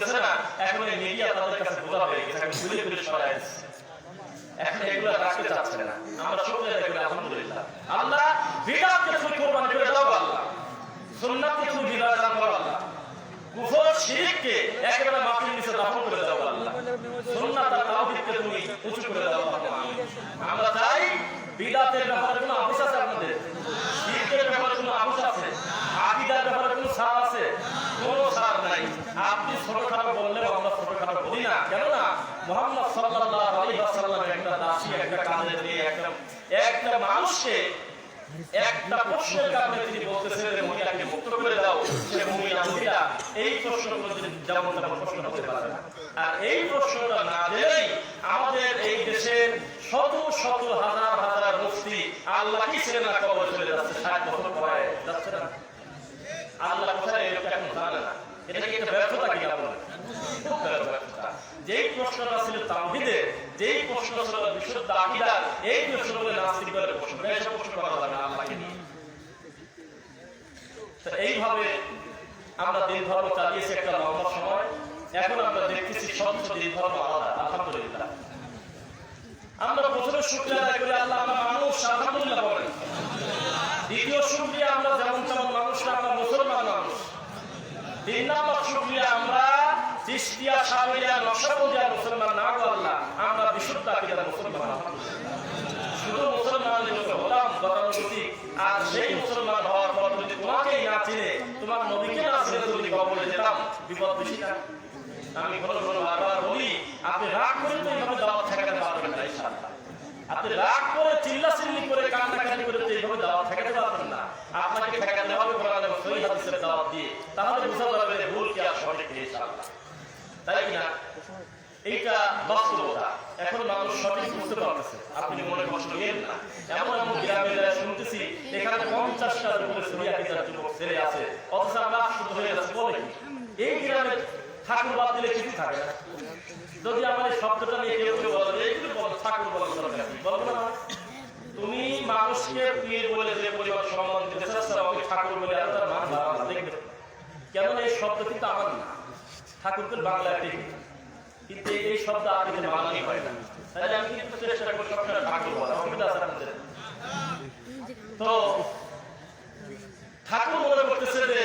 করতেছে না, এখন এই মিডিয়া তাদের কাছে বোঝা হয়ে গেছে, এখন ঘুরে ঘুরে সরাই দিচ্ছে, এখন এগুলো রাখতে চাচ্ছে না। আমরা সবাই দেখি আলহামদুলিল্লাহ, আল্লাহ বিদআতকে তুমি কুরবানি করে দাও আল্লাহ, সুন্নাতকে তুমি বিদআত দান করো আল্লাহ, কুফর শিরককে একেবারে মাটির নিচে দাফন করে দাও আল্লাহ, সুন্নাত আর তাওহীদকে তুমি উঁচু করে দাও আল্লাহ। আমরা চাই বিদআতের ব্যাপারে কোনো আপোষ আছে আপনাদের? শিরকের ব্যাপারে কোনো আপোষ আছে? আকীদার ব্যাপারে কোনো ছাড় আছে? কোনো ছাড় নাই। আপনি ছোটখাটো বললেও আমরা ছোটখাটো বলি না, কেননা মুহাম্মদ সাল্লাল্লাহু আলাইহি ওয়াসাল্লাম একটা দাসী, একটা কাঁধে নিয়ে একটা মানুষকে একটা প্রশ্নের কারণে তিনি বলতেছেন যে মহিলাকে মুক্ত করে দাও, সে মহিলা এই প্রশ্নগুলো যেমন তেমন প্রশ্ন হতে পারে না। আর এই প্রশ্নটা না জেনেই আমাদের এই দেশের শত শত হাজার হাজার মুফতি আল্লাহ কি ছেড়ে না কবর চলে যাচ্ছে, 60 বছর পরে যাচ্ছে না, আল্লাহ কোথায় এরকম এখন জানে না। এটা কি একটা ব্যর্থতা কি আপনার? খুব ব্যর্থতা। যেই প্রশ্নটা ছিল তাওহীদের, যেই প্রশ্ন ছিল বিশুদ্ধ আকীদা, এই প্রশ্নগুলো নাস্তিকদের প্রশ্ন, এসব প্রশ্ন করা যাবে না আল্লাহকে নিয়ে। তো এইভাবে আমরা দিন ধর্ম চালিয়েছি একটা লম্বা সময়, এখন আমরা দেখতেছি স্বচ্ছ দিন ধর্ম আলাদা, আলহামদুলিল্লাহ। আমরা প্রথমে শুকরিয়া আদায় করি আল্লাহ, আমরা মানুষ, আলহামদুলিল্লাহ বলেন। দ্বিতীয় শুকরিয়া আমরা যেমন তেমন মানুষ না, আমরা মুসলমান মানুষ। 3 নম্বর শুকরিয়া আমরা চিশতিয়া, শামিলিয়া, নকশবন্দিয়া মুসলমান না গো আল্লাহ, আমরা বিশুদ্ধ আকীদার মুসলমান। শুধু মুসলমানের জন্য হলাম গতানুগতিক, আর সেই মুসলমান হওয়ার পর যদি তোমাকেই না চিনে, তোমার নবীকে না চিনে যদি কবরে যেতাম, বিপদ বেশি না? আমি ঘন ঘন বারবার বলি, আপনি রাগ করে তো এইভাবে দাওয়াত ঠেকাতে পারবেন না ইনশাআল্লাহ। আপনি রাগ করে চিল্লাচিল্লি করে কান্নাকাটি করে তো এইভাবে দাওয়াত ঠেকাতে পারবেন না। আপনাকে ঠেকাতে হবে কোরআন এবং সহিহ হাদিসের দাওয়াত দিয়ে, তাহলে বোঝা যাবে যে ভুল কি আর সঠিক কি ইনশাআল্লাহ, তাই কিনা? এইটা বাস্তবতা। এখন মানুষ সঠিক বুঝতে পারতেছে, আপনি মনে কষ্ট নেন না। এমন এমন গ্রামে শুনতেছি এখানে 50টার উপরে সহিহ আকীদার যুবক ছেলে আছে, অথচ আমরা শুদ্ধ হয়ে যাচ্ছে। বলে কি এই গ্রামে ঠাকুর বাদ দিলে কিছু থাকে না? যদি আমার এই শব্দটা নিয়ে কেউ কেউ বলে এইগুলো বলো ঠাকুর বলবো না, তুমি মানুষকে পীর বলে যে পরিবার সম্মান দিতে চাচ্ছ, আমাকে ঠাকুর বলে আর তার মান বাড়ানো দেখবে। কেন এই শব্দ কিন্তু আমার না, ঠাকুরকে বাংলায় ঠিক, কিন্তু এই শব্দ আরবিতে বানানি হয় না। তাহলে আমি কিন্তু চেষ্টা করি সবসময় ঠাকুর বলা, অসুবিধা আছে আপনাদের? তো ঠাকুর মনে করতেছে যে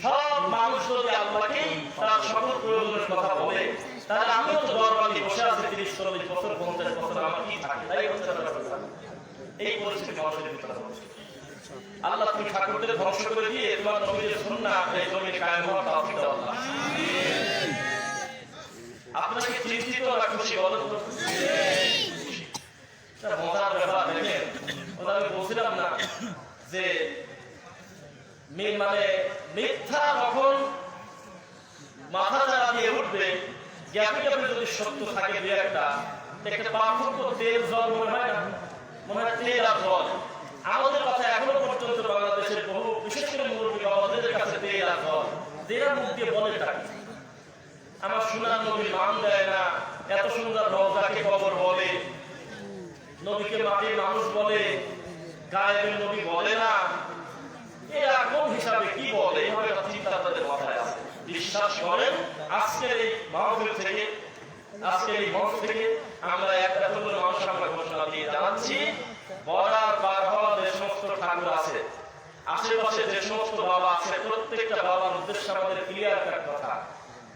সব মানুষ যদি আল্লাহকেই তার সকল প্রয়োজনের কথা বলে, তাহলে আমিও তো দরবারে বসে আছি 30-40 বছর 50 বছর, আমার কি থাকে? তাই হচ্ছে এই পরিস্থিতি মানুষের ভিতরে। আল্লাহ তুমি ঠাকুরদের ধ্বংস করে দিয়ে তোমার নবীর সুন্নাহ এই জমিনে কায়েম হওয়ার তৌফিক দাও আল্লাহ। আপনাকে চিন্তিত না খুশি বলেন তো? মজার ব্যাপার দেখেন, ওটা আমি বলছিলাম না যে মানে মিথ্যা যখন মাথা চাড়া দিয়ে উঠবে, গ্যাপে গ্যাপে যদি সত্য থাকে দু একটা পার্থক্য তেল জল মনে হয় না? মনে হয় তেল আর জল। আমাদের কথা এখনো পর্যন্ত বাংলাদেশের বহু বিশেষ করে মুরব্বী বাবাদের কাছে তেল আর জল, যেটা মুখ দিয়ে বলে থাকে। আমার সোনার নবীর মান দেয় না, এত সুন্দর রওজাকে কবর বলে, নবীকে মাটির মানুষ বলে, গায়েবের নবী বলে না। এরা কোন হিসাবে কি বলে? এইভাবে একটা চিন্তা তাদের মাথায় আছে। বিশ্বাস করেন, আজকের এই মাহফিল থেকে, আজকের এই মঞ্চ থেকে আমরা একটা সুন্দর মানুষ আমরা ঘোষণা দিয়ে জানাচ্ছি, বর্ডার পার হওয়া যে সমস্ত ঠাকুর আছে, আশেপাশে যে সমস্ত বাবা আছে, প্রত্যেকটা বাবার উদ্দেশ্যে আমাদের ক্লিয়ার কাট কথা,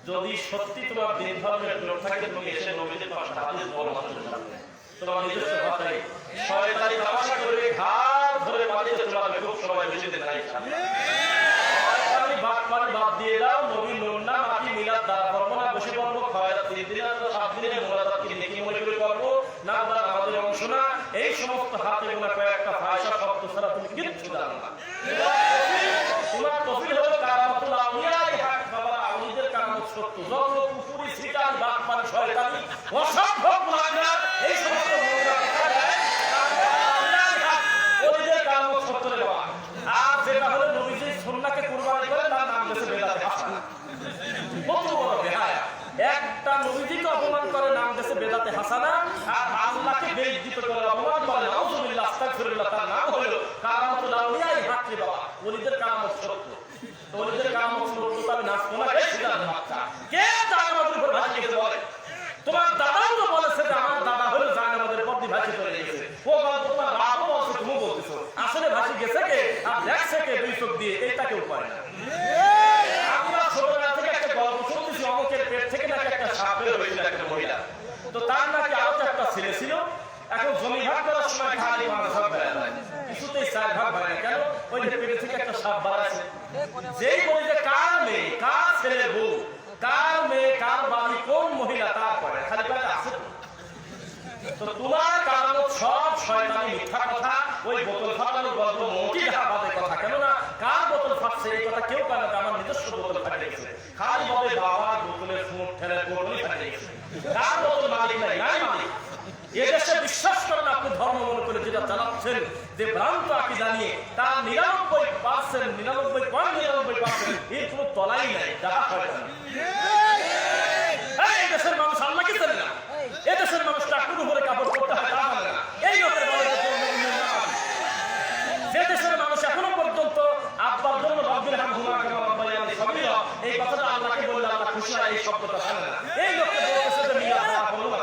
যদি সত্যি তোমার দিন ধর্মের লোক থাকে, তুমি এসে নবীদের পাশে হাদিস বলো মানুষের সামনে, তোমার নিজস্ব ভাষায় শয়তানি তামাশা করবে, ঘাড় ধরে পালিয়ে চলাবে, খুব সময় বেশি দিন নাই। শয়তানি বাটপাড়ি বাদ দিয়ে দাও, নবী নূর না মাটি মিলাদ দা করবো না, বসে পড়বো খাওয়াটা 3 দিন আর 7 দিনে মোনাজাতকে নেকি মনে করে করবো না, আমরা আমাদের অংশ না। এই সমস্ত হাতে গোনা কয়েকটা ফায়সা শব্দ ছাড়া তুমি কিচ্ছু জানো না। তোমার তফিল হলো কারামাতুল আউলিয়া, হক বাবা আউলিদের কারামত সত্য, যত কুফরি সিটান বাটপাড়ি শয়তানি অসম্ভব লাগা এই সমস্ত আর যেটা হলো নবীজি সুন্নাহকে কুরবানি করে তার নাম দেশে বেদাতে হাসানা। কত বড় বেহায়া! একটা নবীজিকে অপমান করে নাম দেশে বেদাতে হাসানা, আর আল্লাহকে বেইজ্জত করে অপমান করে নাউযুবিল্লাহ আস্তাগফিরুল্লাহ, তার নাম হলো কারামাতুল আউলিয়া। হাত রে বাবা, ওলিদের কারামত সত্য, ওলিদের কারামত সত্য, তবে নাচ কোনা এই সিদ্ধান্ত মাত্রা কে জাহান্নামের উপর ভাসি গেছে বলে? তোমার দাদাও তো বলেছে যে আমার দাদা হলো জাহান্নামের উপর দিয়ে ভাসি চলে গেছে। ও বাবা তোমার বাবা বলছে তুমি বলতেছো আসলে ভাসি গেছে কে আর দেখছে কে দুই চোখ দিয়ে এটা কেউ পারে না। আমরা ছোটবেলা থেকে একটা গল্প শুনতেছি অমুকের পেট থেকে নাকি একটা সাপ বের হয়েছিল একটা মহিলা। তো তার নাকি আরো একটা ছেলে ছিল। এখন জমি ভাগ করার সময় খালি মানুষ ভাগ হয় না, কিছুতেই চার ভাগ হয় না। কেন? ওই যে পেটে থেকে একটা সাপ বাড়াচ্ছে। যেই বলে যে কার মেয়ে কার ছেলে বউ কার মেয়ে কার বাড়ি কোন মহিলা তার পরে খালি পেটে আছে। তো তোমার কারণ সব শয়তানি মিথ্যা কথা, ওই বোতল ফাটানোর গল্প মোটি বাদে কথা। কেননা কার বোতল ফাটছে এই কথা কেউ কারণ আমার নিজস্ব বোতল ফাটে গেছে। খালি বলে বাবার বোতলের ফুট ঠেলে বোতলই ফাটে গেছে। কার বোতল মালিক নাই নাই মালিক। এদেশে বিশ্বাস করেন আপনি ধর্ম মনে করে যেটা চালাচ্ছেন যে ভ্রান্ত আকীদা নিয়ে তার 99% 99.99% এর কোনো তলাই নাই, দেখা হয় না। এই দেশের মানুষ আল্লাহকে চেনে না। এই দেশের মানুষ টাকুর উপরে কাপড় পরতে হয় তা জানে না। এই লোকের বলে যে দেশের মানুষ এখনো পর্যন্ত আব্বার জন্য রব্বির হামহুমা কামা রাব্বায়ানি সগীরা এই কথাটা আল্লাহকে বললে আল্লাহ খুশি হয় এই শব্দটা জানে না। এই লোককে বলতেছে যে মিয়া বলো না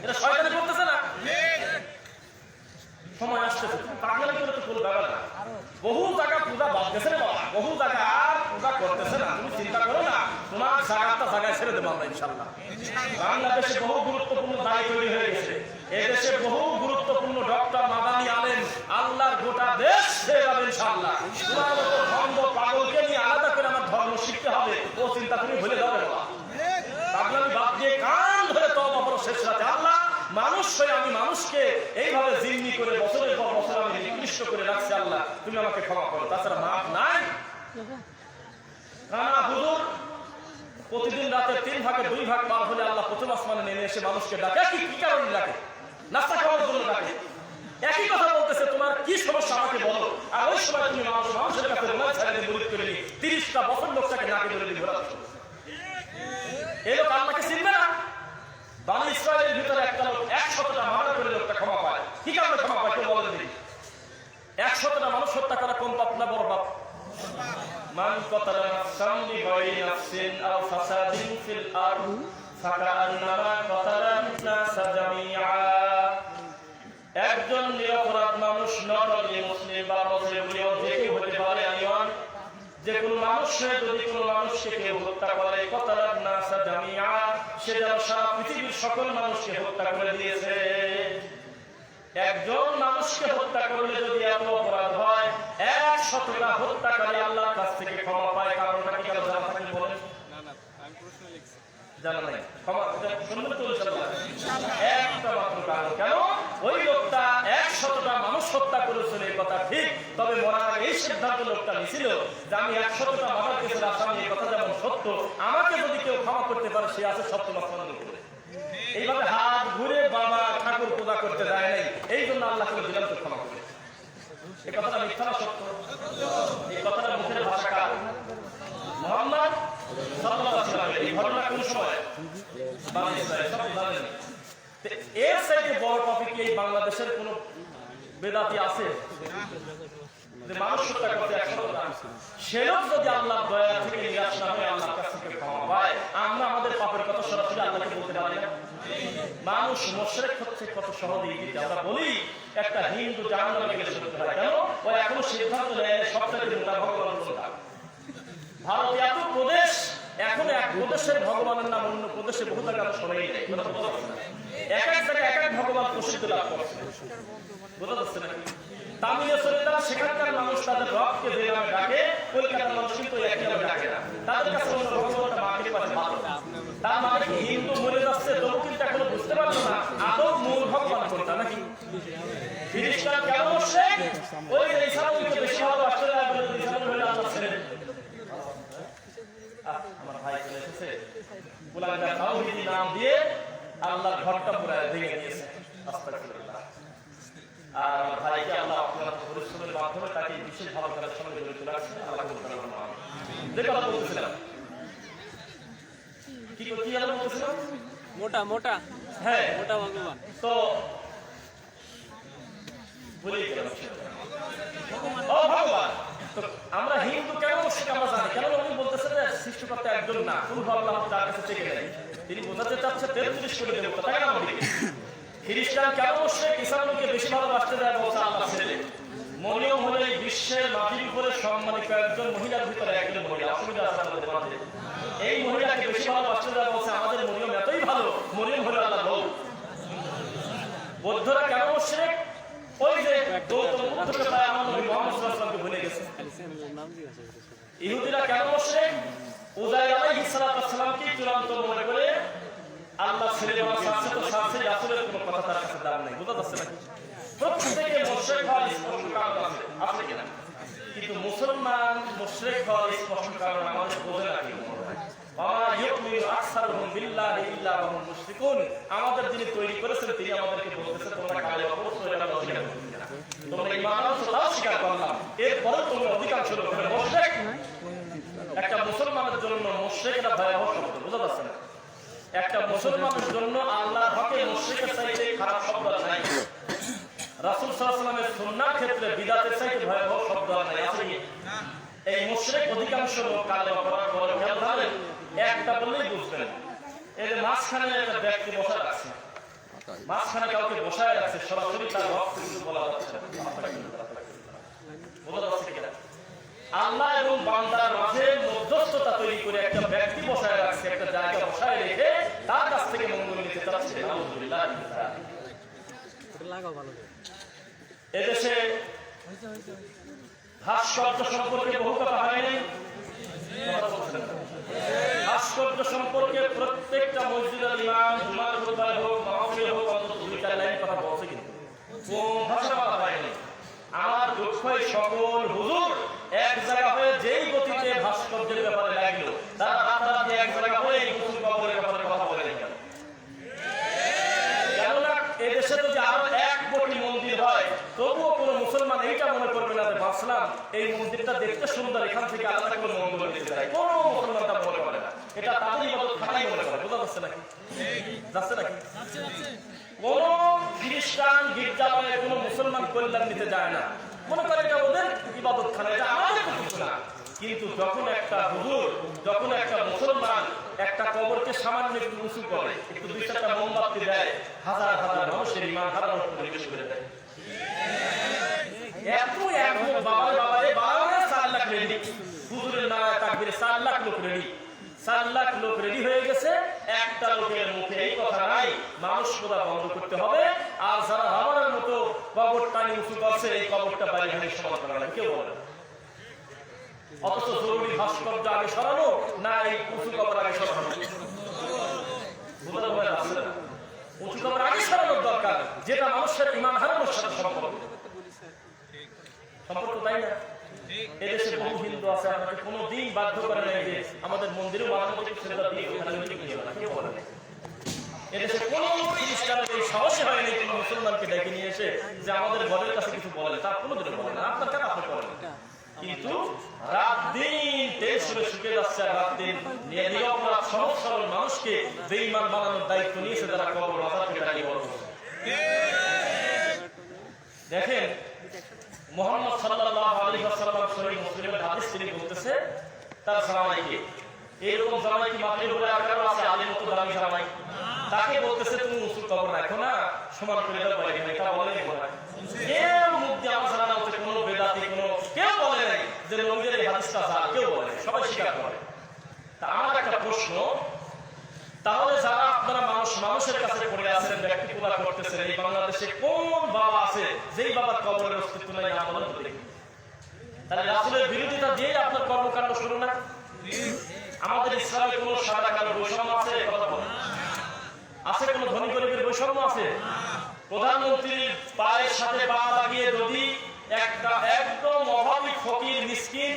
এটা শয়তানি করতেছে না। সময় আসতেছে পাগলামি করে তো কোনো ব্যাপার না। বহু জায়গা পূজা বাদ গেছে না, বহু জায়গা আর পূজা করতেছে না। তুমি চিন্তা করো না, তোমার জায়গাটা জায়গায় ছেড়ে দেবো আমরা ইনশাআল্লাহ। বাংলাদেশে বহু গুরুত্বপূর্ণ দায়ী তৈরি হয়ে গেছে। এদেশে বহু গুরুত্বপূর্ণ ডক্টর মাদানী আলেম আল্লাহর গোটা দেশ ছেড়ে যাবে ইনশাআল্লাহ। তোমার মতো ভণ্ড পাগলকে নিয়ে আলাদা করে আমার ধর্ম শিখতে হবে ও চিন্তা তুমি ভুলে যাবে না। পাগলামি বাদ দিয়ে কান ধরে তওবা করো শেষ রাতে। আল্লাহ মানুষ হয়ে আমি মানুষকে এইভাবে জিম্মি করে বছরের পর বছর আমি নিকৃষ্ট করে রাখছি। আল্লাহ তুমি আমাকে ক্ষমা করো, তাছাড়া মাফ নাই। কানা হুজুর প্রতিদিন রাতে 3 ভাগে 2 ভাগ পার হলে আল্লাহ প্রথম আসমানে নেমে এসে মানুষকে ডাকে। কি কারণে ডাকে? নাস্তা খাওয়ার জন্য ডাকে। একই কথা বলতেছে তোমার কি সমস্যা আমাকে বলো। আর ওই সময় তুমি মানুষের কাছে রোমাল ছাড়িয়ে মুরিদ করে নি 30টা বছর লোকটাকে নাকে ধরে দিয়ে ঘোরাচ্ছ। এই লোক আল্লাহকে চিনবে না। বানি ইসরায়েলের ভিতরে একটা লোক 100টা মার্ডার করে লোকটা ক্ষমা পায়। কি কারণে ক্ষমা পায় কেউ বলেন দেখি? 100টা মানুষ হত্যা করা কম পাপ না বড় পাপ? মান কতালা নাফসান বিগাইরি নাফসিন আও ফাসাদিন ফিল আরদ ফাকান্নামা কতালান নাসা জামিআ। একজন নিরপরাধ মানুষ নট অনলি মুসলিম বা মুসলিম যে কেউ হতে পারে আইয়ান যে কোন মানুষ যদি কোন মানুষকে কেউ হত্যা করে কতালান নাসা জামিআ সে যেন সারা পৃথিবীর সকল মানুষকে হত্যা করে দিয়েছে। একজন মানুষকে হত্যা করলে যদি এত অপরাধ হয় 100টা হত্যাকারী আল্লাহর কাছ থেকে ক্ষমা পায়। কারণটা কি কেন জানা থাকলে বলেন? আমি প্রশ্ন লিখছি জানা নাই। ক্ষমা শুনবেন তো ইনশাআল্লাহ। একটা মাত্র কারণ। কেন? ওই লোকটা 100টা মানুষ হত্যা করেছিল এই কথা ঠিক, তবে মরার আগে এই সিদ্ধান্ত লোকটা নিয়েছিল যে আমি 100টা মার্ডার কেসের আসামি এই কথা যেমন সত্য, আমাকে যদি কেউ ক্ষমা করতে পারে সে আছে সত্য মাসমান করে। এইভাবে হাত ঘুরে বাবা ঠাকুর পূজা করতে যায় নাই, এই জন্য আল্লাহ করে দিলাম তো ক্ষমা করে। এই কথাটা মিথ্যা না সত্য? এই কথাটা মুখের ভাষা কার? মুহাম্মদ সাল্লাল্লাহু আলাইহি ওয়াসাল্লাম। এই ঘটনা কোন সময়? বানি ইসরাইল সব জানেন। এর চাইতে বড় টপিক এই বাংলাদেশের কোন বেদাতি আছে যে মানুষ হত্যা করতে 100টা সে লোক যদি আল্লাহর দয়া থেকে নিরাশ না হয়ে আল্লাহর কাছ থেকে ক্ষমা পায়, আমরা আমাদের পাপের কথা সরাসরি আল্লাহকে বলতে পারি না। মানুষ মুশরিক হচ্ছে কত সহজেই দিতে আমরা বলি একটা হিন্দু জাহান্নামে গেলে শুনতে হয়। কেন? ও এখনো সিদ্ধান্ত নেয় সবচেয়ে মোটা ভগবান কোনটা। ভারত এত প্রদেশ, এখন এক প্রদেশের ভগবানের নাম অন্য প্রদেশে বহু জায়গায় শোনাই যায়। এক এক জায়গায় এক এক ভগবান প্রসিদ্ধ লাভ করছে। বোঝা যাচ্ছে নাকি? তামিলেশ্বরীরা সেখানকার মানুষ তাদের রবকে যে নামে ডাকে, কলকাতার মানুষ কিন্তু একই নামে ডাকে না। তাদের কাছে অন্য ভগবানটা মাকে পাশে ভালো। তার মানে কি হিন্দু মরে যাচ্ছে তবু কিন্তু এখনো বুঝতে পারলো না আদৌ মূল ভগবান কোনটা নাকি? খ্রিস্টান কেন বসে ওই যে ইসলামকে বেশি ভালো অস্ট্রেলিয়া বলে ইসলাম হলে আল্লাহ ছেড়ে আমার ভাই চলে এসেছে বুলাঙ্গা তাওহীদি নাম দিয়ে আল্লাহর ঘরটা পুরো ভেঙে দিয়েছে। আস্তাগফিরুল্লাহ। আর আমার ভাইকে আল্লাহ আপনার পরিশ্রমের মাধ্যমে তাকে বিশেষ ভালো কাজের সঙ্গে জড়িত রাখছে। আল্লাহ যে কথা বলতেছিলাম কি আল্লাহ বলতেছিলাম মোটা মোটা হ্যাঁ মোটা ভগবান তো বলি ও ভগবান। তো আমরা হিন্দু কেন মুশরিক আমরা জানি, কেন উনি বলতেছে যে সৃষ্টিকর্তা একজন না, কোন আল্লাহ তার কাছে থেকে নেই, তিনি বোঝাতে চাচ্ছে 33 কোটি দেবতা, তাই না? খ্রিস্টান কেন মুশরিক, ইসলামকে বেশি ভালোবাসতে দেয় বলছে আল্লাহ ছেলে। মরিয়ম হলো এই বিশ্বের মাটির উপরে সম্মানিত একজন মহিলার ভিতরে একজন মহিলা, অসুবিধা আছে আমাদের মাঝে, এই মহিলাকে বেশি ভালোবাসতে দেয় বলছে আমাদের মরিয়ম এতই ভালো, মরিয়ম হলো আল্লাহ বউ। বৌদ্ধরা কেন মুশরিক, ওই যে গৌতম বুদ্ধকে প্রায় আমার নবী মুহাম্মদ সাল্লাল্লাহু আলাইহি ওয়াসাল্লামকে ভুলে গেছে। ইহুদিরা কেন মুশরিক, উযাইর আলাইহিস সালামকে চূড়ান্ত মনে করে আল্লাহ ছেড়ে দেওয়া সাথে তো সাথে রাসূলের কোনো কথা তার কাছে দাম নাই, বুঝা যাচ্ছে নাকি? প্রত্যেকে মুশরিক হওয়ার স্পষ্ট কারণ আছে, আছে কিনা? কিন্তু মুসলমান মুশরিক হওয়ার স্পষ্ট কারণ আমাদের বোঝে না কি? আমাদের যিনি তৈরি করেছেন তিনি আমাদেরকে বলতেছেন তোমরা কালে অবশ্যই এটা অস্বীকার করবে না, তোমরা ঈমান আনছো তাও স্বীকার করলাম, এরপরেও তোমরা অধিকাংশ লোকের মুশরিক। একটা মুসলমানের জন্য মুশরিক এটা ভয়াবহ শব্দ, বুঝা যাচ্ছে না? একটা মুসলমানের জন্য আল্লাহর হকে মুশরিকের চাইতে খারাপ শব্দ নাই। রাসূল সাল্লাল্লাহু আলাইহি ওয়াসাল্লামের সুন্নাহর ক্ষেত্রে বিদআতের চাইতে ভয়াবহ শব্দ নাই, আছে কি? এই মুশরিক অধিকাংশ লোক কালেমা পড়ার পরে খেয়াল করেন একটা বললেই বুঝবেন, এর মাঝখানে একটা ব্যক্তি বসা রাখছে, মাঝখানে কাউকে বসায় রাখছে, সরাসরি তার রক্ত কিছু বলা যাচ্ছে না, বোঝা যাচ্ছে কিনা? আল্লাহ এবং বান্দার মাঝে মধ্যস্থতা তৈরি করে একটা ব্যক্তি বসায় রাখছে, একটা জায়গা বসায় রেখে তার কাছ থেকে মঙ্গল নিতে চাচ্ছে। আলহামদুলিল্লাহ। এদেশে ভাস্কর্য সম্পর্কে বহু কথা হয়নি, ভাস্কর্য সম্পর্কে প্রত্যেকটা মসজিদের ইমাম জুমার খুতবায় হোক মাহফিলে হোক অন্তত 2টা লাইন কথা বলছে, কিন্তু কোন ভাষা বলা হয়নি। আমার দুঃখ সকল হুজুর এক জায়গা হয়ে যেই গতিতে ভাস্কর্যের ব্যাপারে লাগলো, তারা রাতারাতি এক জায়গা হয়ে এই কুতুব কবরের ব্যাপারে কথা বলে গেল। কেননা এদেশে তো যে আরো 1 কোটি মন্দির হয়, তবুও কোনো মুসলমান এইটা মনে করবে না যে ভাবছিলাম এই মন্দিরটা দেখতে সুন্দর, এখান থেকে আলাদা করে মঙ্গল নিতে যায়, কোনো মুসলমান তা মনে করে না। এটা তাদের ইবাদত খানাই মনে করে, বোঝা যাচ্ছে নাকি? যাচ্ছে নাকি? কোন খ্রিস্টান গির্জালয়ে কোন মুসলমান কল্যাণ নিতে যায় না, মনে করে এটা ওদের ইবাদত খানা, এটা আমাদের কিছু না। কিন্তু যখন একটা হুজুর, যখন একটা মুসলমান একটা কবরকে সামান্য একটু উঁচু করে, একটু 2-4টা মোমবাতি দেয়, হাজার হাজার মানুষের ঈমান হারানোর পরিবেশ করে দেয়। এত বাবা 4 লাখ রেডি, হুজুরের নারায়ে তাকবীরে 4 লাখ লোক রেডি, 4 লাখ লোক রেডি হয়ে গেছে, একটা লোকের মুখে এই কথা নাই মানুষ খোদা বন্ধ করতে হবে, আর যারা আমার মতো কবর টানি উঁচু করছে এই কবরটা বাইরে হানি সমান করা কেউ বলে। অথচ জরুরি ভাস্কর্য আগে সরানো না এই উঁচু কবর আগে সরানো, উঁচু কবর আগে সরানোর দরকার, যেটা মানুষের ঈমান হারানোর সাথে সম্পর্ক, তাই না? এদেশে বহু হিন্দু আছে, আমাকে কোনোদিন বাধ্য করে নাই যে আমাদের মন্দিরে এদেশে কোন খ্রিস্টানের এই সাহসী হয়নি কোন মুসলমানকে ডেকে নিয়ে এসে যে আমাদের ঘরের কাছে কিছু বলে, তা কোনোদিনও বলে না। আপনার কেন আপনি করেন? কিন্তু রাত দিন তেল সুরে শুকে যাচ্ছে, রাত দিন নিরপরাধ সহজ সরল মানুষকে বেঈমান বানানোর দায়িত্ব নিয়েছে তারা কবর মাজারকে ডাকি বড়। দেখেন মুহাম্মদ সাল্লাল্লাহু আলাইহি ওয়াসাল্লাম সহিহ মুসলিমের হাদিস তিনি বলতেছে তার জামাইকে, এরকম জামাই কি মাটির উপরে আর কারো আছে আলীর মতো দামি জামাই? তাকে বলতেছে তুমি উঁচু কবর রাখো না, সমান করে দাও বলে এটা বলে নাই, বলে কেউ মুখ দিয়ে আমার জানা হচ্ছে কোনো বেদাতি কোনো কেউ বলে নাই যে নবীর এই হাদিসটা জাল, কেউ বলে, সবাই স্বীকার করে। তা আমার একটা প্রশ্ন, তাহলে যারা আপনারা মানুষের কাছে পড়ে আছেন, ব্যক্তি পূজা করতেছেন, এই বাংলাদেশে কোন বাবা আছে যেই বাবার কবরের অস্তিত্ব নাই? না বলেন তো দেখি। তাহলে রাসূলের বিরোধিতা দিয়ে আপনার কর্মকাণ্ড শুরু না? আমাদের ইসলামে কোন সাদা কালো বৈষম্য আছে? কথা বলেন, আছে? কোন ধনী গরিবের বৈষম্য আছে? প্রধানমন্ত্রীর পায়ের সাথে পা লাগিয়ে যদি একটা একদম অভাবী ফকির মিসকিন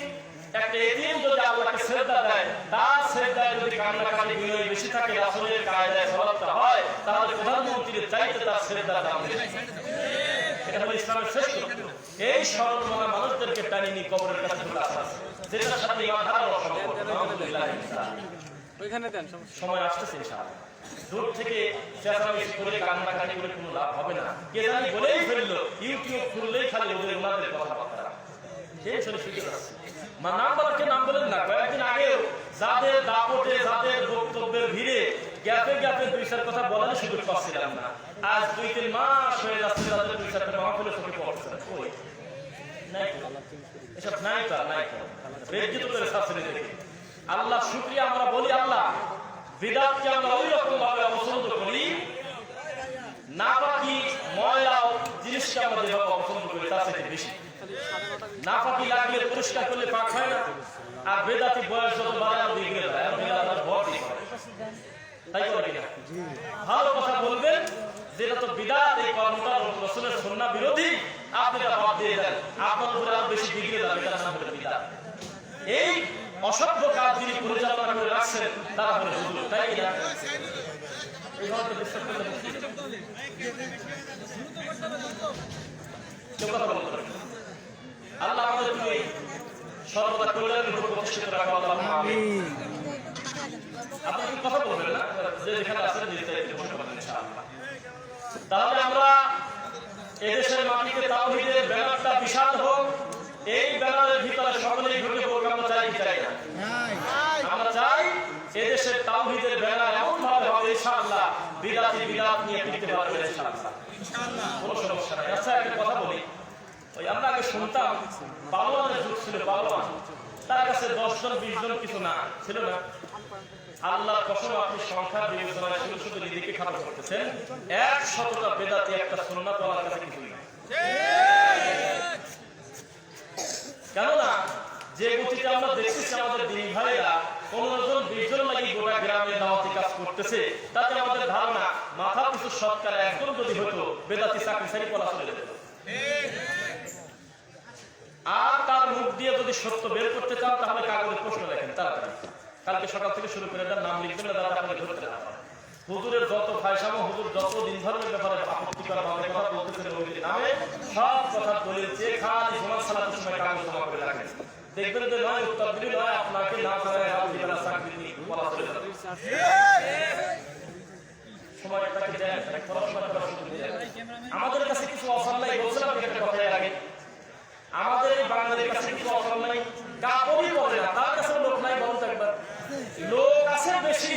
একটা এতিম যদি আল্লাহকে সিজদা দেয়, তার সিজদায় যদি কান্নাকাটি বিনয় বেশি থাকে, রাসূলের কায়দায় সালাতটা হয়, তাহলে প্রধানমন্ত্রীর চাইতে তার সিজদার দাম বেশি। এটা হলো ইসলামের শ্রেষ্ঠ। এই সরলমনা মানুষদেরকে টানি নিয়ে কবরের কাছে ঢোকা আছে, যেটার সাথে ঈমান হারানো সম্ভব। আলহামদুলিল্লাহ, ওইখানে দেন সময় আসতেছে ইনশাআল্লাহ। দূর থেকে চেঁচামেচি করে কান্নাকাটি করে কোনো লাভ হবে না। কে জানি বলেই ফেললো, ইউটিউব খুললেই খালি ওদের ওনাদের কথাবার্তা। টেনশনে শুয়ে যাচ্ছে। নাম্বারকে নাম বলেন না, কয়েকদিন আগে যাদের দাপটে যাদের বক্তব্যের ভিড়ে গ্যাপে গ্যাপে দুই চার কথা বলার সুযোগ পাচ্ছিলাম না, আজ 2-3 মাস হয়ে যাচ্ছে তাদের দুই চারটা মাহফিলে চোখে পড়ছে ওই নাই, এসব নাই তার নাই বেজ্জিত করে শাস্তি দেখে। আল্লাহ শুকরিয়া আমরা বলি, আল্লাহ বিদআতকে আমরা ওই রকম ভাবে অপছন্দ করি, নাপাকি ময়লা জিনিসকে আমরা যেভাবে অপছন্দ করি তার থেকে বেশি। নাপাকি লাগলে পরিষ্কার করলে পাক হয় না, আর বেদাতি বয়স যত বাড়ানো বিগড়ে যায় আর বেদাত ভর্তি করে, তাই করে কিনা? ভালো কথা বলবেন, যেটা তো বিদআত, এই কর্মটা রাসূলের সুন্নাহ বিরোধী, আপনি এটা বাদ দিয়ে দেন, আপনার উপরে আরো বেশি বিগড়ে যাবে, এটা নাম হলো বিদআত। এই অসভ্য কাজ যিনি পরিচালনা করে রাখছেন তারা হলো হুজুর, তাই কিনা? আল্লাহ আমাদের তুমি সর্বদা কল্যাণের উপর প্রতিষ্ঠিত রাখো, আল্লাহুম্মা আমিন। আপনি কি কথা বলবেন না, যে যেখানে আছেন নিজে বসে বলেন ইনশাআল্লাহ। তাহলে আমরা এদেশের মাটিতে তাওহীদের ব্যানারটা বিশাল হোক, এই ব্যানারের ভিতরে সকলেই ঢুকে পড়বে, আমরা চাই কি চাই না? আমরা চাই এদেশের তাওহীদের ব্যানার এমন ভাবে হবে ইনশাআল্লাহ, বিদআতি বিদআত নিয়ে টিকতে পারবে ইনশাআল্লাহ, কোনো সমস্যা নাই। আচ্ছা একটা কথা বলি, ওই আমরা আগে শুনতাম পালোয়ানের যুগ ছিল, পালোয়ান তার কাছে 10 জন 20 জন কিছু না ছিল না। আল্লাহর কসম, আপনি সংখ্যা বিবেচনায় শুধু শুধু নিজেকে খারাপ করতেছেন। 100টা বেদাতি একটা সুন্নাত ওয়ালার কাছে কিছুই না। কেননা যে গতিতে আমরা দেখতেছি আমাদের দিনী ভাইরা 15 জন 20 জন লাগি গোটা গ্রামে দাওয়াতি কাজ করতেছে, তাতে আমাদের ধারণা মাথা পিছু সরকার একদম যদি হতো বেদাতি চাকরি ছাড়ি পড়া চলে যেত। আর তার মুখ দিয়ে যদি সত্য বের করতে চান তাহলে কাগজে প্রশ্ন লেখেন তাড়াতাড়ি, কালকে সকাল থেকে শুরু করে দেন, নাম লিখবেন না, তারা আপনাকে ধরতে না পারে। হুজুরের যত ফায়সামো, হুজুর যত দিন ধর্মের ব্যাপারে আপত্তিকর ভাবে কথা বলতেছেন নবীর নামে, সব কথা দলিল চেয়ে খালি জুমার সালাতের সময় কাগজ জমা করে রাখেন। দেখবেন যে নয় উত্তর দিলে নয় আপনাকে না করে আলহামদুলিল্লাহ চাকরি নিয়ে বলা চলে যাবে। সময়টাকে দেন, পড়াশোনা করার সুযোগ দেন। আমাদের কাছে কিছু অফার নাই, বলছিলাম একটা কথা এর আগে, আমাদের এই বাঙালির কাছে কিছু অফার নাই, কাপড়ই পরে না, তার কাছে লোক নাই। বলতে একবার লোক আছে বেশি,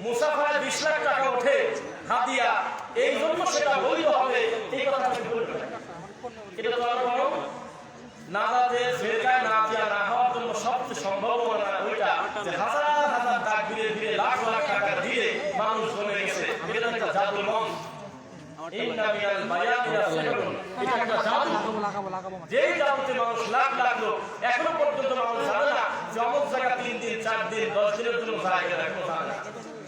মুসাফায় 20 লাখ টাকা ওঠে হাদিয়া, এই জন্য সেটা বৈধ হবে, এই কথা আমি বলবো না। এটা তো আর বড় নাজাতের ফেরকায় না দিয়া না হওয়ার জন্য সবচেয়ে সম্ভাবনা ওইটা যে হাজার হাজার তাকবীরে দিয়ে লাখ লাখ টাকা দিয়ে মানুষ জমে গেছে, এটা একটা জাদুর মন্ত্র। যেই জাদুতে মানুষ লাখ লাখ লোক, এখনো পর্যন্ত মানুষ জানে না যে অমুক জায়গা 3 দিন 4 দিন 10 দিনের জন্য যায়, এখনো জানে না,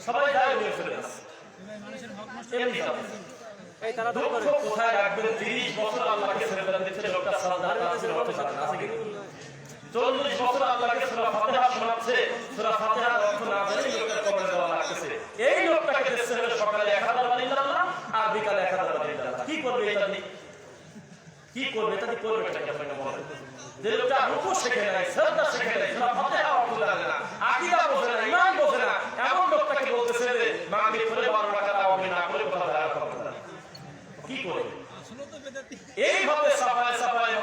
সবাই যায় নিয়ে চলে আসে। কোথায় রাখবেন? 30 বছর আল্লাহকে ছেড়ে দিচ্ছে লোকটা, সাজদা করছে, অর্থ জানে না, আছে কি? 40 বছর আল্লাহকে সূরা ফাতিহা শোনাচ্ছে, সূরা ফাতিহার অর্থ না জানে লোকটার কবরে দেওয়া লাগতেছে। এই লোকটাকে দেখতে হলে সকালে 1000 বার ইল্লাল্লাহ আর বিকালে 1000 বার ইল্লাল্লাহ। কি করবে এটা দিয়ে? কি করবে এটা দিয়ে? করবে এটা কি আপনাকে বলেন? যে লোকটা রুকু শিখে নাই, সাজদা শিখে নাই, সূরা ফাতিহা অর্থ জানে না, আকীদা বোঝে না, ঈমান বোঝে না, এমন লোকটাকে বলতেছে যে মাগরিব পড়ে 12 রাকাত আওয়ামী না করে কথা দাঁড়া করবে, কি করবে? এইভাবে সাফায় সাফায়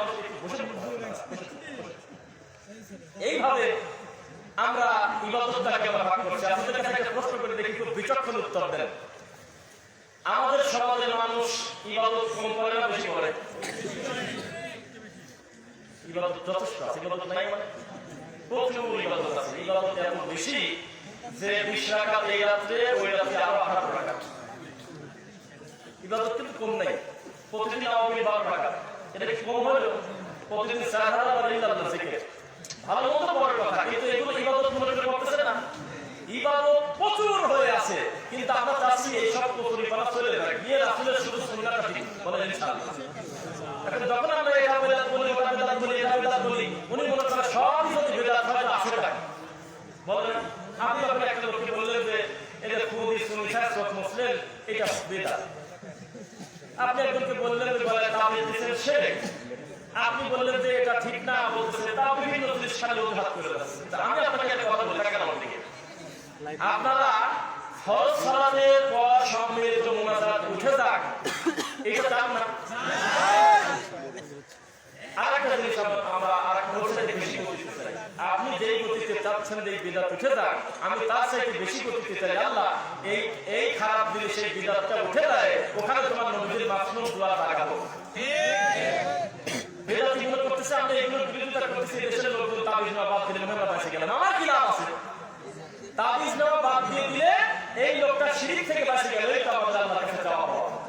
এইভাবে আমরা ইবাদতটাকে ভাগ করছি। আপনাদের কাছে একটা প্রশ্ন করে দেখি, খুব বিচক্ষণ উত্তর দেন। আমাদের সমাজের মানুষ ইবাদত কম করে না বেশি করে? ইবাদত যথেষ্ট আছে, ইবাদত নাই মানে প্রচুর ইবাদত আছে। ইবাদত এত বেশি যে 20 রাকাত এই রাত্রে, ওই রাত্রে আরো 18 রাকাত। ইবাদত কিন্তু কম নাই। প্রতিদিন আওয়ামী 12 রাকাত, এটা কি কম হলো? প্রতিদিন 4000 বার ইল্লাল্লাহ জিকির, ভালো মতো বড় কথা, কিন্তু এগুলো ইবাদত মনে করে করতেছে না। ইবাদত প্রচুর হয়ে আছে, কিন্তু আমরা চাচ্ছি এই সব পরিপালা চলে যায়, গিয়ে রাসূলের শুধু সুন্নাহটা ঠিক বলেন ইনশাআল্লাহ। এখন যখন আমরা এটা বেদাত বলি, ওটা বেদাত বলি, এটা বেদাত বলি, উনি মনে করে সব যদি বেদাত হয় তো আসলে টাকা বলেন। আপনি যখন একটা লোককে বললেন যে এটা খুবই সুন্নি শাসক মুসলিম, এটা বেদাত, আপনি একজনকে বললেন যে বলে তাওহীদ দিছেন শিরক, আপনি বললেন যে এটা ঠিক না, বলতেছে তাও বিভিন্ন জিনিস খালি অজুহাত করে যাচ্ছে। আমি আপনাকে একটা কথা বলি, টাকা আমার দিকে আপনারা ফরজ সালাতের পর সম্মিলিত মুনাজাত উঠে যাক, এটা চান না? আরেকটা জিনিস আমরা আরেকটা চাচ্ছেন যে এই বিদআত উঠে যাক, আমি তার চাইতে বেশি করতে চাই আল্লাহ, এই খারাপ দিলে সেই বিদআতটা উঠে যায়, ওখানে তোমার নবীর মাসনুন দোয়া লাগাবো। বিদআতি মনে করতেছে আমরা এগুলোর বিরোধিতা করতেছি, দেশের লোকজন তাবিজ নেওয়া বাদ দিলে মনে বাঁচে গেলাম, আমার কি লাভ আছে? তাবিজ নেওয়া বাদ দিয়ে দিলে এই লোকটা শিরক থেকে বাঁচে গেল, এই তো আমাদের আল্লাহর কাছে চাওয়া,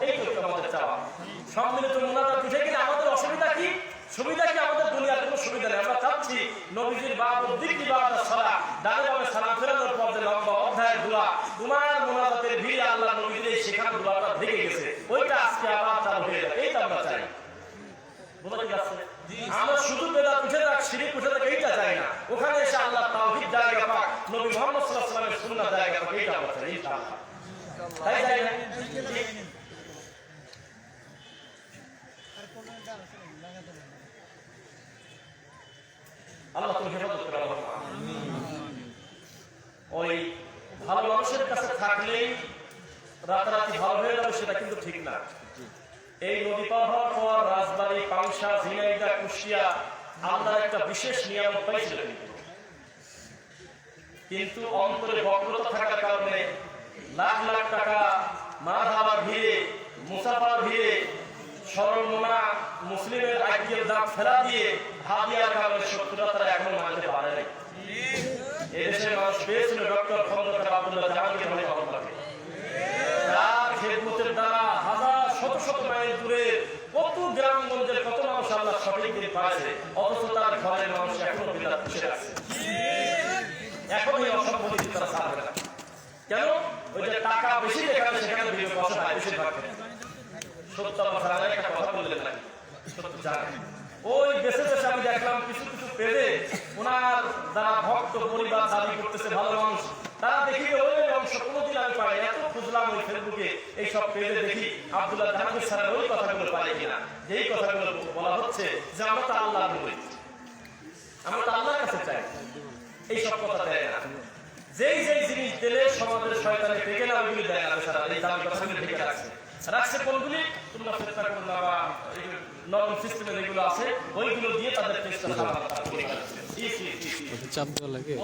এই তো আমাদের চাওয়া। সম্মিলিত মুনাজাত উঠে গেলে আমাদের অসুবিধা কি? সুবিধা কি? আমাদের দুনিয়ার কোনো সুবিধা নেই। আমরা চাচ্ছি নবীজির ডানে বামে সালাম ফেরানোর পর যে লম্বা অধ্যায়ের দোয়া, তোমার মুনাজাতের ভিড়ে আল্লাহ নবীজির সেখানে দোয়াটা ঢেকে গেছে, ওইটা আজকে আবার চালু হয়ে যাবে, এইটা আমরা চাই। বুঝা ঠিক আছে? আমরা শুধু বেদাত উঠে যাক, শিরক উঠে যাক, এইটা চাই না। ওখানে এসে আল্লাহ তাওহীদ জায়গা পাক, নবী মুহাম্মদ সাল্লাল্লাহু আলাইহি ওয়াসাল্লামের সুন্নাহ জায়গা পাক, এইটা আমরা চাই ইনশাআল্লাহ। তাই চাই না? আল্লাহ তুমি হেফাজত করে আল্লাহ। ওই ভালো মানুষের কাছে থাকলেই রাতারাতি ভালো হয়ে যাবে সেটা কিন্তু ঠিক না। এই নদী পার হওয়ার পর রাজবাড়ী, পাংশা, ঝিনাইদহ, কুষ্টিয়া আল্লাহর একটা বিশেষ নিয়ামত পাইছিল, কিন্তু অন্তরে বক্রতা থাকার কারণে লাখ লাখ টাকা মারহাবার ভিড়ে, মুসাফার ভিড়ে, সরলমনা মুসলিমের আইডিয়াল দাম ফেলা দিয়ে হাদিয়ার কারণে শত্রুরা তারা এখনো মানতে পারে নাই। এদেশের মানুষ পেয়েছিল ডক্টর খন্দকার আব্দুল্লাহ জাহাঙ্গীর রহমাতুল্লাহকে, তার খেদমতের দ্বারা হাজার শত শত মাইল দূরে কত গ্রামগঞ্জের কত মানুষ আল্লাহ সঠিক দিন পাইছে, অথচ তার ঘরের মানুষ এখনো বিদাত বসে আছে। এখন এই অসম্ভব তারা ছাড়বে না। কেন? ওই যে টাকা বেশি দেখাবে সেখানে বিনিয়োগ বসা হয় বেশিরভাগ। সত্য কথা একটা কথা বললেন নাকি? সত্য জানেন? ওই দেশে দেশে আমি দেখলাম কিছু কিছু পেজে ওনার যারা ভক্ত পরিবার দাবি করতেছে ভালো মানুষ, তারা দেখি ওই অংশ কোনোদিন আমি পাই, এত খুঁজলাম ওই ফেসবুকে এইসব পেজে দেখি আব্দুল্লাহ জাহাঙ্গীর স্যারের ওই কথাগুলো পাই কিনা, যেই কথাগুলো বলা হচ্ছে যে আমরা তো আল্লাহ নবী, আমরা তো আল্লাহর কাছে চাই, এইসব কথা দেয় না। যেই যেই জিনিস দিলে সমাজের শয়তানে ঠেকে না ওইগুলি দেয় না, স্যার এই দামি কথাগুলো ঠেকে রাখছে কোনগুলি? তোমরা চেষ্টা করো না, বা নরম সিস্টেমে যেগুলো আছে ওইগুলো দিয়ে তাদের চেষ্টা চাপ দেওয়া লাগে।